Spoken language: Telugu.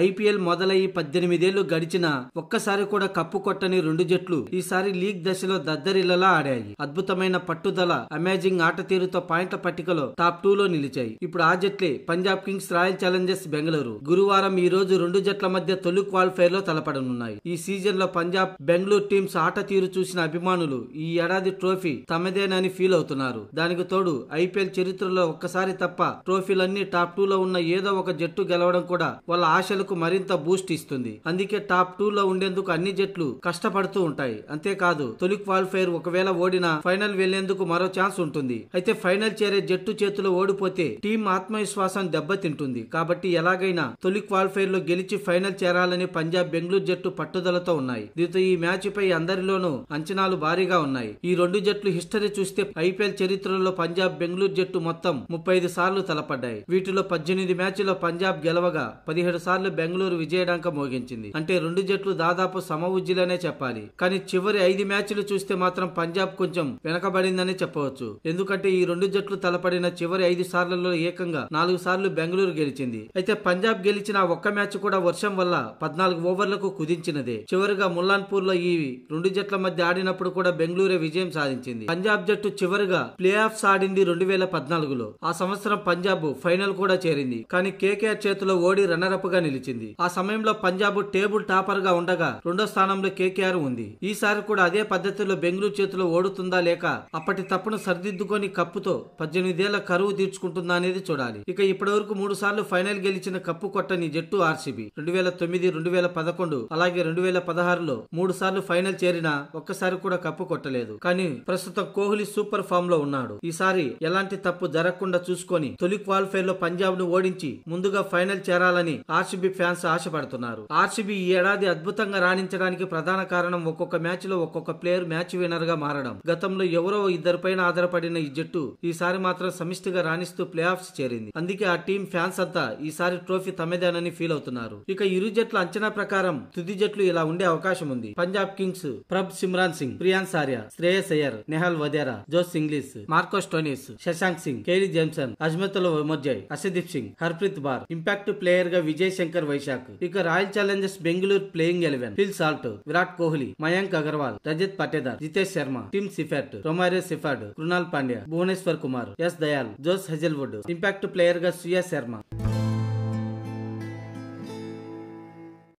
ఐపీఎల్ మొదలయ్యి 18 ఏళ్లు గడిచినా ఒక్కసారి కూడా కప్పు కొట్టని రెండు జట్లు ఈసారి లీగ్ దశలో దద్దరిల్లలా ఆడాయి. అద్భుతమైన పట్టుదల, అమేజింగ్ ఆట తీరుతో పాయింట్ల పట్టికలో టాప్ 2 లో నిలిచాయి. ఇప్పుడు ఆ జట్లే Punjab Kings, Royal Challengers Bengaluru. గురువారం ఈ రోజు రెండు జట్ల మధ్య తొలి క్వాలిఫైర్ లో తలపడనున్నాయి. ఈ సీజన్ లో పంజాబ్, బెంగళూరు టీమ్స్ ఆట తీరు చూసిన అభిమానులు ఈ ఏడాది ట్రోఫీ తమదేనని ఫీల్ అవుతున్నారు. దానికి తోడు ఐపీఎల్ చరిత్రలో ఒక్కసారి తప్ప ట్రోఫీలన్నీ టాప్ 2 లో ఉన్న ఏదో ఒక జట్టు గెలవడం కూడా వాళ్ళ ఆశలకు మరింత బూస్ట్ ఇస్తుంది. అందుకే టాప్ 2 లో ఉండేందుకు అన్ని జట్లు కష్టపడుతూ ఉంటాయి. అంతేకాదు తొలి క్వాలిఫైర్ ఒకవేళ ఓడినా ఫైనల్ వెళ్లేందుకు మరో ఛాన్స్ ఉంటుంది. అయితే ఫైనల్ చేరే జట్టు చేతిలో ఓడిపోతే టీం ఆత్మవిశ్వాసం దెబ్బతింటుంది. కాబట్టి ఎలాగైనా తొలి క్వాలిఫైర్ లో గెలిచి ఫైనల్ చేరాలని పంజాబ్, బెంగళూరు జట్టు పట్టుదలతో ఉన్నాయి. దీంతో ఈ మ్యాచ్ పై అందరిలోనూ అంచనాలు భారీగా ఉన్నాయి. ఈ రెండు జట్లు హిస్టరీ చూస్తే ఐపీఎల్ చరిత్రలో పంజాబ్, బెంగళూరు జట్టు మొత్తం 35 సార్లు తలపడ్డాయి. వీటిలో 18 మ్యాచ్లో పంజాబ్ గెలవగా 17 సార్లు బెంగళూరు విజయడంక మోగించింది. అంటే రెండు జట్లు దాదాపు సమవుజ్జులనే చెప్పాలి. కానీ చివరి 5 మ్యాచ్లు చూస్తే మాత్రం పంజాబ్ కొంచెం వెనకబడిందని చెప్పవచ్చు. ఎందుకంటే ఈ రెండు జట్లు తలపడిన చివరి 5 సార్లలో ఏకంగా 4 సార్లు బెంగళూరు గెలిచింది. అయితే పంజాబ్ గెలిచిన ఒక్క మ్యాచ్ కూడా వర్షం వల్ల 14 ఓవర్లకు కుదించినదే. చివరిగా ముల్లాన్పూర్ లో ఈ రెండు జట్ల మధ్య ఆడినప్పుడు కూడా బెంగళూరే విజయం సాధించింది. పంజాబ్ జట్టు చివరిగా ప్లే ఆఫ్స్ ఆడింది 2014లో. ఆ సంవత్సరం పంజాబ్ ఫైనల్ కూడా చేరింది. కానీ కేకేఆర్ చేతిలో ఓడి రన్నరప్ గా నిలిచింది. ఆ సమయంలో పంజాబ్ టేబుల్ టాపర్ గా ఉండగా రెండో స్థానంలో కేకేఆర్ ఉంది. ఈసారి కూడా అదే పద్ధతిలో బెంగళూరు చేతిలో ఓడుతుందా లేక అప్పటి తప్పును సరిదిద్దుకొని కప్పుతో 18 ఏళ్ల కరువు తీర్చుకుంటుందా అనేది చూడాలి. ఇక ఇప్పటి వరకు 3 సార్లు ఫైనల్ గెలిచిన కప్పు కొట్టని జట్టు ఆర్సీబీ. 2009, 2011 అలాగే 2016లో 3 సార్లు ఫైనల్ చేరినా ఒక్కసారి కూడా కప్పు కొట్టలేదు. కానీ ప్రస్తుతం కోహ్లీ సూపర్ ఫామ్ లో ఉన్నాడు. ఈసారి ఎలాంటి తప్పు జరగకుండా చూసుకొని తొలి క్వాలిఫైర్ లో పంజాబ్ ను ఓడించి ముందుగా ఫైనల్ చేరాలని ఆర్సీబీ ఫ్యాన్స్ ఆశపడుతున్నారు. ఆర్సీబీ ఈ ఏడాది అద్భుతంగా రాణించడానికి ప్రధాన కారణం ఒక్కొక్క మ్యాచ్ లో ఒక్కొక్క ప్లేయర్ మ్యాచ్ విన్నర్ గా మారడం. గతంలో ఎవరో ఇద్దరిపైన ఆధారపడిన ఈ జట్టు ఈసారి మాత్రం సమిష్టిగా రాణిస్తూ ప్లే ఆఫ్స్ చేరింది. అందుకే ఆ టీం ఫ్యాన్స్ అంతా ఈసారి ట్రోఫీ తమదేనని ఫీల్ అవుతున్నారు. ఇక ఇరు జట్ల అంచనా ప్రకారం తుది జట్లు ఇలా ఉండే అవకాశం ఉంది. Punjab Kings Prabh Simran Singh, Priyansh Arya, Shreyas Iyer, Nehal Wadhera, Josh Inglis, Marcus Stoinis, Shashank Singh, Kyle Jamieson, Azmatullah Omarzai, Arshdeep Singh, Harpreet Brar, impact player గా విజయ్ శంకర్ వైశాఖ్. ఇక Royal Challengers Bengaluru playing 11 Phil Salt, Virat Kohli, Mayank Agarwal, Rajat Patidar, Jitesh Sharma, Tim Seifert, Romario Shepherd, Krunal Pandya, Bhuvneshwar Kumar, Yash Dayal, Josh Hazlewood. Impact player గా సుయా శర్మ.